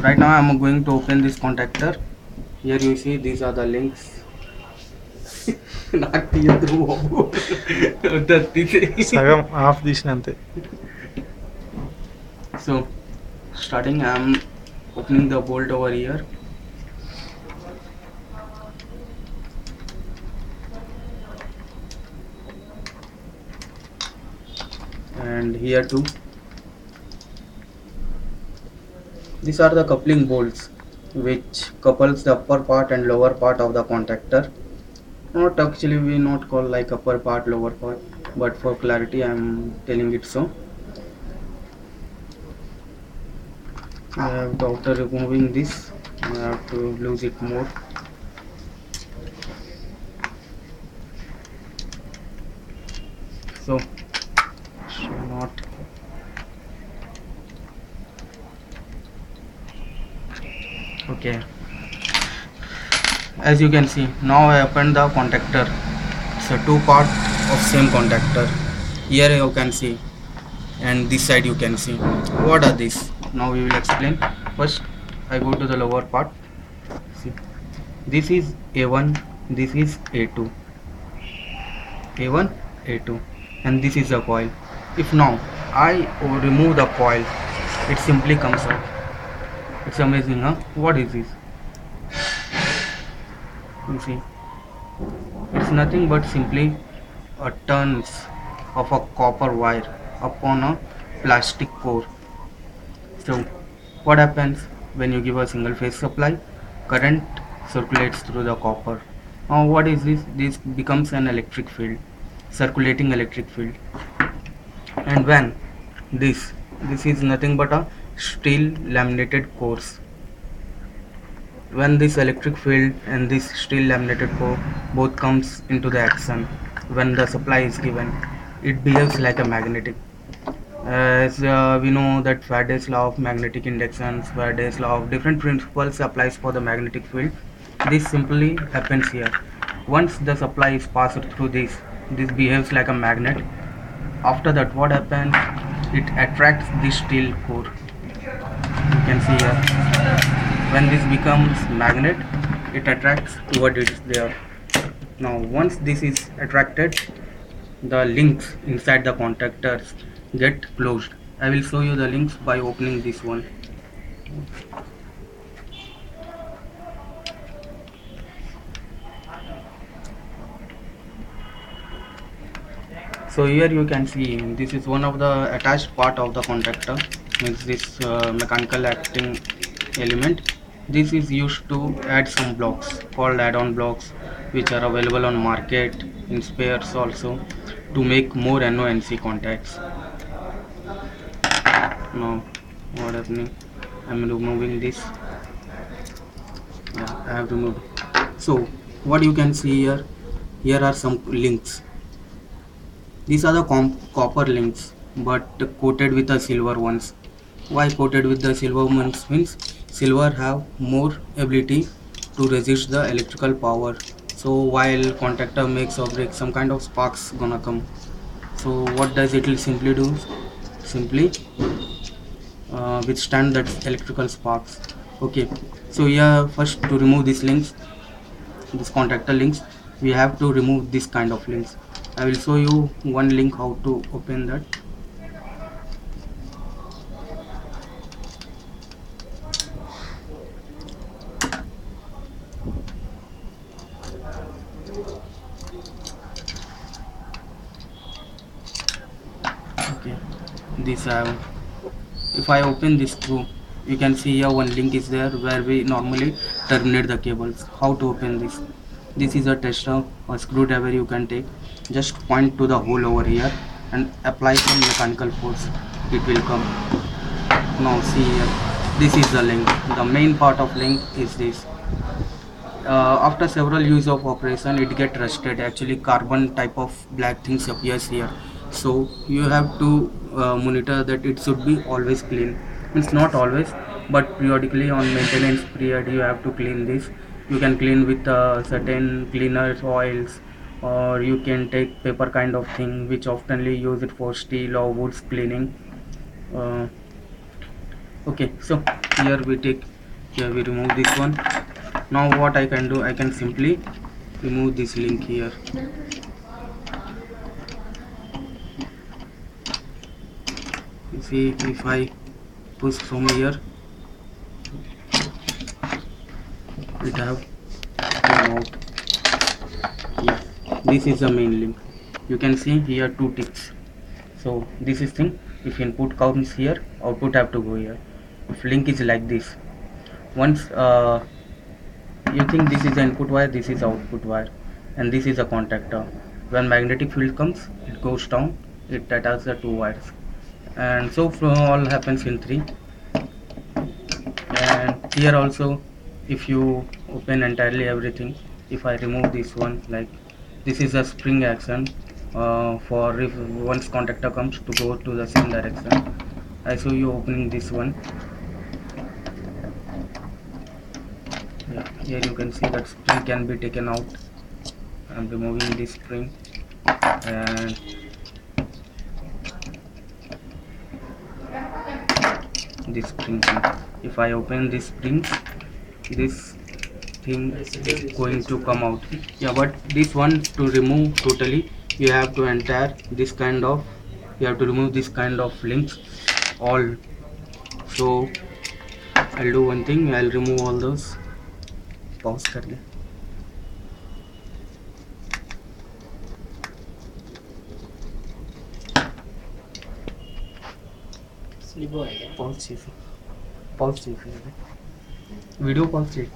Right now I'm going to open this contactor. Here you see these are the links. నాకు తీయద్దు బాబు. వద్దు, అది తీసేయ్. సగం half తీసిన అంతే. So starting I'm opening the bolt over here. And here too. These are the coupling bolts which couples the upper part and lower part of the contactor. Not actually, we not call like upper part lower part, but for clarity I'm telling it so. After removing this I have to lose it more. So not okay. As you can see, now I opened the contactor. It's a two part of same contactor. Here you can see, and this side you can see. What are these? Now we will explain. First I go to the lower part. See, this is A1, this is A2, A1, A2, and this is the coil. If now I remove the coil, it simply comes out. It's amazing, huh? What is this? You see, it's nothing but simply a turns of a copper wire upon a plastic core. So what happens when you give a single phase supply? Current circulates through the copper. Now what is this? This becomes an electric field, circulating electric field. And when this is nothing but a steel laminated cores. When this electric field and this steel laminated core both comes into the action, when the supply is given, it behaves like a magnetic. As we know that Faraday's law of magnetic induction, Faraday's law of different principles applies for the magnetic field. This simply happens here. Once the supply is passed through this behaves like a magnet. After that, what happens? It attracts this steel core. You can see here. When this becomes magnet, it attracts what is there. Now once this is attracted, the links inside the contactors get closed. I will show you the links by opening this one. So here you can see this is one of the attached part of the contactor, means this mechanical acting element. This is used to add some blocks called add-on blocks, which are available on market in spares also, to make more NO-NC contacts. Now what happening? I'm removing this. Yeah, I have removed. So what you can see here, here are some links. These are the copper links, but coated with the silver ones. Why coated with the silver ones? Means silver have more ability to resist the electrical power. So while contactor makes or breaks, some kind of sparks gonna come. So what does it will simply do? Simply withstand that electrical sparks. Okay. So here first to remove these links, this contactor links, we have to remove this kind of links. I will show you one link how to open that. Okay, this if I open this through, you can see here one link is there where we normally terminate the cables. How to open this? This is a tester or screwdriver you can take. Just point to the hole over here and apply some mechanical force. It will come. Now see here. This is the link. The main part of link is this. After several use of operation, it get rusted. Actually, carbon type of black things appears here. So you have to monitor that it should be always clean. Means not always, but periodically on maintenance period you have to clean this. You can clean with certain cleaners, oils, or you can take paper kind of thing, which oftenly use it for steel or woods cleaning. Uh, Okay, so here we take, here we remove this one. Now what I can do, I can simply remove this link here. You see, if I push from here, it have came out. Yeah, this is the main link. You can see here two ticks. So this is thing, if input comes here, output have to go here. If link is like this, once you think this is the input wire, this is output wire, and this is a contactor. When magnetic field comes, it goes down, it attaches the two wires, and so all happens in three. And here also, if you open entirely everything, if I remove this one, like this is a spring action, for if once contactor comes to go to the same direction. I show you opening this one. Yeah, here you can see that spring can be taken out. I'm removing this spring, and this spring thing. If I open this spring, this thing is going to come out. Yeah, but this one to remove totally, you have to enter this kind of, you have to remove this kind of links all. So I'll do one thing, I'll remove all those. Pause कर ले. Pause चाहिए, pause चाहिए, video pause चाहिए.